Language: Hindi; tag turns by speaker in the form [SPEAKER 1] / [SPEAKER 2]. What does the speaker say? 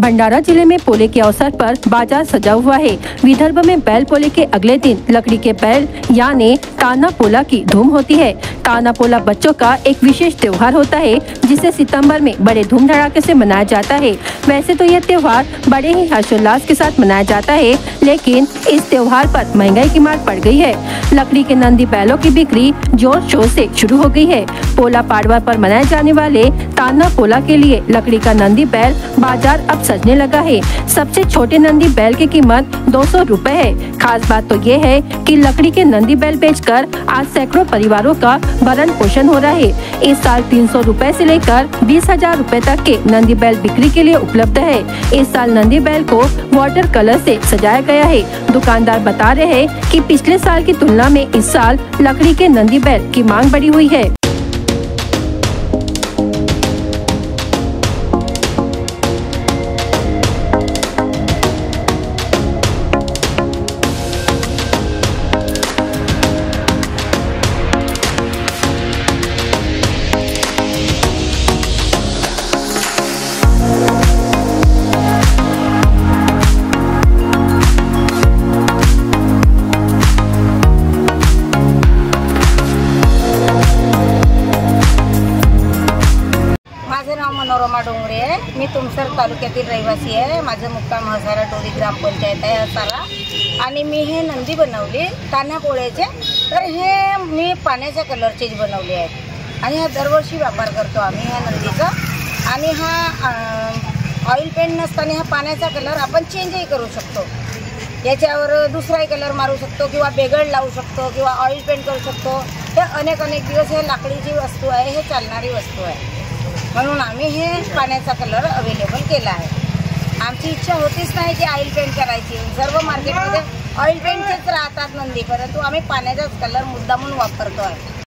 [SPEAKER 1] भंडारा जिले में पोले के अवसर पर बाजार सजा हुआ है। विदर्भ में बैल पोले के अगले दिन लकड़ी के बैल यानी ताना पोला की धूम होती है। ताना पोला बच्चों का एक विशेष त्योहार होता है जिसे सितंबर में बड़े धूम धड़ाके से मनाया जाता है। वैसे तो यह त्योहार बड़े ही हर्षोल्लास के साथ मनाया जाता है, लेकिन इस त्योहार पर महंगाई की मार पड़ गई है। लकड़ी के नंदी बैलों की बिक्री जोर शोर से शुरू हो गई है। पोला पाड़वा पर मनाए जाने वाले ताना पोला के लिए लकड़ी का नंदी बैल बाजार अब सजने लगा है। सबसे छोटे नंदी बैल की कीमत 200 रुपए है। खास बात तो ये है कि लकड़ी के नंदी बैल बेचकर आज सैकड़ों परिवारों का भरण पोषण हो रहा है। इस साल 300 रुपए से लेकर 20,000 रुपए तक के नंदी बैल बिक्री के लिए उपलब्ध है। इस साल नंदी बैल को वाटर कलर से सजाया गया है। दुकानदार बता रहे हैं कि पिछले साल की तुलना में इस साल लकड़ी के नंदी बैल की मांग बढ़ी हुई है।
[SPEAKER 2] माझं नाव मनोरमा डोंगरे आहे। मी तुमसर तालुक्यातील रहिवासी आहे। माझं मुक्काम हजारा टोली ग्रामपंचायत आहे हसारा आणि मी हे नंदी बनवली ताना पोळ्याचे। तर हे मी पाण्याच्या कलरचेच बनवले आहेत आणि हा दरवर्षी वापर करतो आम्ही ह्या नंदीचा। आणि हा ऑइल पेंट नसताना हा पाण्याचा कलर आपण चेंजही करू शकतो। याच्यावर दुसराही कलर मारू शकतो किंवा बेगड लावू शकतो किंवा ऑइल पेंट करू शकतो। हे अनेक दिवस हे लाकडीची वस्तू आहे, हे चालणारी वस्तू आहे, म्हणून आम्ही हे पाण्याचा कलर अवेलेबल केला आहे। आमची इच्छा होतीच नाही की ऑइल पेंट करायची। सर्व मार्केटमध्ये ऑइल पेंटचेच राहतात नंदी, परंतु आम्ही पाण्याचाच कलर मुद्दामून वापरतो आहे।